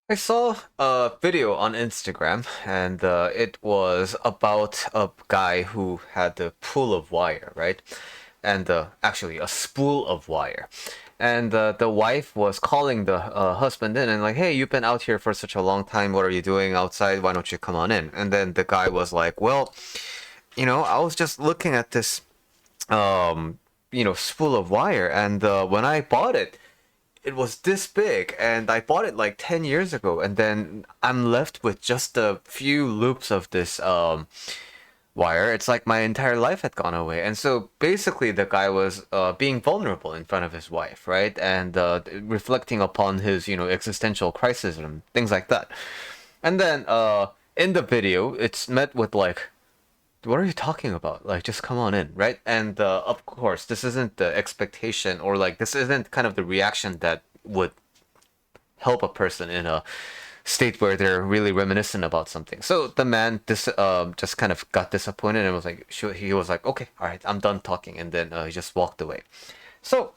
I saw a video on Instagram, and it was about a guy who had a pool of wire, right? And actually, a spool of wire. And the wife was calling the husband in and like, hey, you've been out here for such a long time. What are you doing outside? Why don't you come on in? And then the guy was like, well, I was just looking at this, spool of wire, and when I bought it, it was this big, and I bought it like 10 years ago, and then I'm left with just a few loops of this wire. It's like my entire life had gone away. And so basically the guy was being vulnerable in front of his wife, right? And reflecting upon his, existential crisis and things like that. And then in the video, it's met with like, what are you talking about? Like, just come on in, right? And of course, this isn't the expectation, or like, this isn't kind of the reaction that would help a person in a state where they're really reminiscent about something. So the man just kind of got disappointed and was like, he was like, okay, all right, I'm done talking, and then he just walked away. So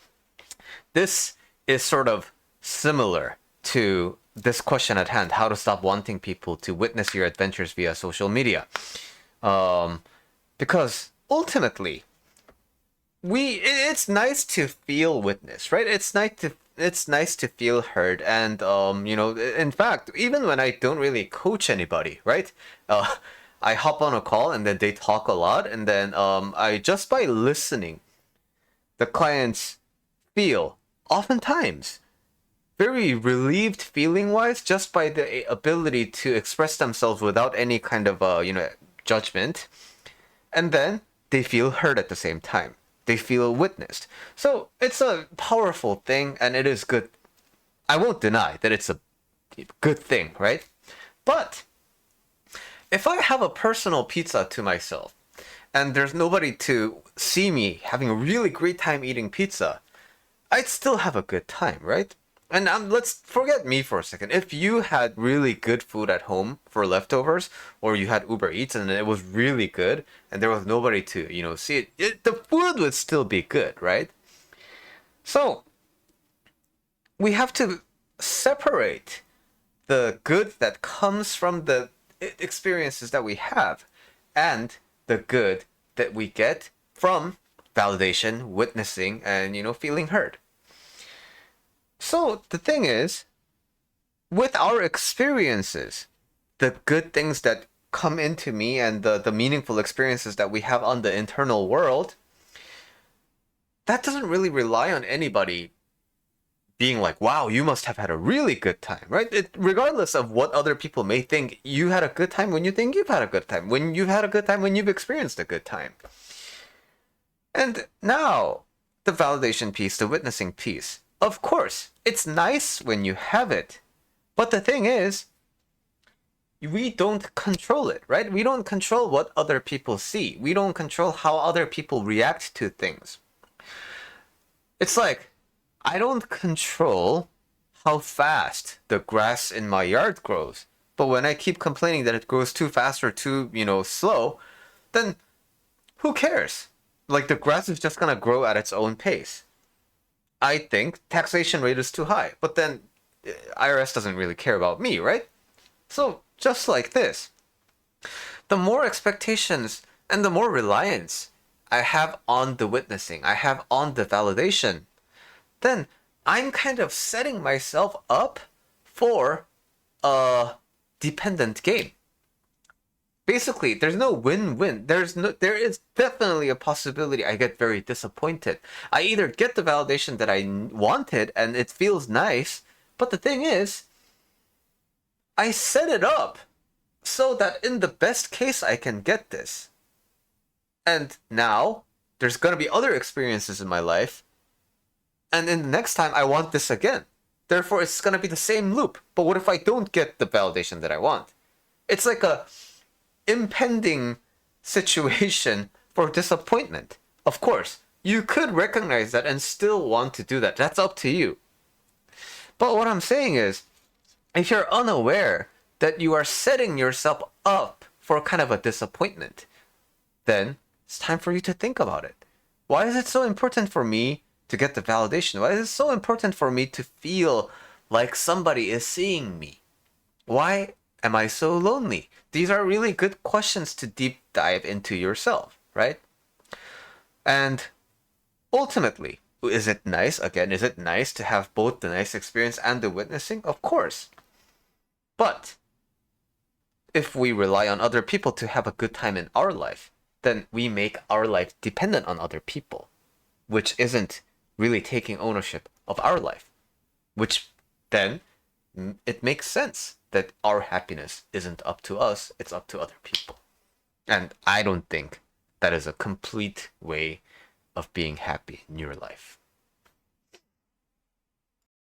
this is sort of similar to this question at hand: how to stop wanting people to witness your adventures via social media. Um, because ultimately, it's nice to feel witnessed, right? It's nice to feel heard, and in fact, even when I don't really coach anybody, right? Uh, I hop on a call and then they talk a lot, and then I just by listening, the clients feel oftentimes very relieved feeling wise just by the ability to express themselves without any kind of judgment, and then they feel heard at the same time. They feel witnessed. So it's a powerful thing, and it is good. I won't deny that it's a good thing, right? But if I have a personal pizza to myself and there's nobody to see me having a really great time eating pizza, I'd still have a good time, right? And let's forget me for a second. If you had really good food at home for leftovers, or you had Uber Eats and it was really good, and there was nobody to, see the food would still be good, right? So we have to separate the good that comes from the experiences that we have and the good that we get from validation, witnessing, and, feeling heard. So the thing is, with our experiences, the good things that come into me and the meaningful experiences that we have on the internal world, that doesn't really rely on anybody being like, wow, you must have had a really good time, right? Regardless of what other people may think, you had a good time when you think you've had a good time, when you've had a good time, when you've experienced a good time. And now, the validation piece, the witnessing piece. Of course, it's nice when you have it. But the thing is, we don't control it, right? We don't control what other people see. We don't control how other people react to things. It's like, I don't control how fast the grass in my yard grows. But when I keep complaining that it grows too fast or too, slow, then who cares? Like, the grass is just gonna grow at its own pace. I think taxation rate is too high, but then IRS doesn't really care about me, right? So, just like this, the more expectations and the more reliance I have on the witnessing, I have on the validation, then I'm kind of setting myself up for a dependent game. Basically, there's no win-win. There is definitely a possibility I get very disappointed. I either get the validation that I wanted and it feels nice, but the thing is, I set it up so that in the best case I can get this. And now there's going to be other experiences in my life, and in the next time I want this again. Therefore, it's going to be the same loop. But what if I don't get the validation that I want? It's like a impending situation for disappointment. Of course, you could recognize that and still want to do that. That's up to you. But what I'm saying is, if you're unaware that you are setting yourself up for kind of a disappointment, then it's time for you to think about it. Why is it so important for me to get the validation? Why is it so important for me to feel like somebody is seeing me? Why am I so lonely? These are really good questions to deep dive into yourself, right? And ultimately, is it nice? Again, is it nice to have both the nice experience and the witnessing? Of course. But if we rely on other people to have a good time in our life, then we make our life dependent on other people, which isn't really taking ownership of our life, which then it makes sense that our happiness isn't up to us, it's up to other people. And I don't think that is a complete way of being happy in your life.